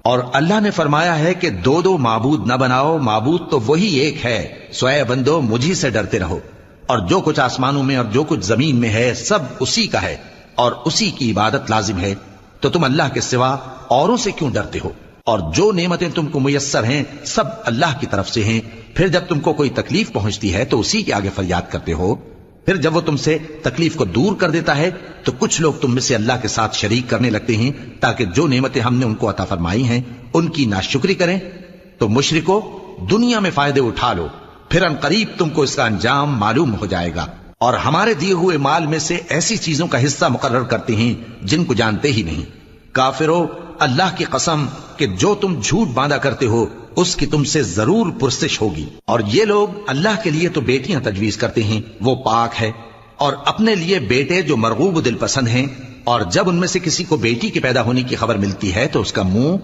اور اللہ نے فرمایا ہے کہ دو دو معبود نہ بناؤ، معبود تو وہی ایک ہے، سو اے بندو مجھی سے ڈرتے رہو، اور جو کچھ آسمانوں میں اور جو کچھ زمین میں ہے سب اسی کا ہے، اور اسی کی عبادت لازم ہے، تو تم اللہ کے سوا اوروں سے کیوں ڈرتے ہو؟ اور جو نعمتیں تم کو میسر ہیں سب اللہ کی طرف سے ہیں، پھر جب تم کو کوئی تکلیف پہنچتی ہے تو اسی کے آگے فریاد کرتے ہو، پھر جب وہ تم سے تکلیف کو دور کر دیتا ہے تو کچھ لوگ تم میں سے اللہ کے ساتھ شریک کرنے لگتے ہیں تاکہ جو نعمتیں ہم نے ان کو عطا فرمائی ہیں ان کی ناشکری کریں۔ تو مشرکو دنیا میں فائدے اٹھا لو، پھر ان قریب تم کو اس کا انجام معلوم ہو جائے گا، اور ہمارے دیے ہوئے مال میں سے ایسی چیزوں کا حصہ مقرر کرتے ہیں جن کو جانتے ہی نہیں۔ کافرو اللہ کی قسم کہ جو تم جھوٹ باندھا کرتے ہو اس کی تم سے ضرور پرسش ہوگی۔ اور یہ لوگ اللہ کے لیے تو بیٹیاں تجویز کرتے ہیں، وہ پاک ہے، اور اپنے لیے بیٹے جو مرغوب دل پسند ہیں، اور جب ان میں سے کسی کو بیٹی کے پیدا ہونے کی خبر ملتی ہے تو اس کا منہ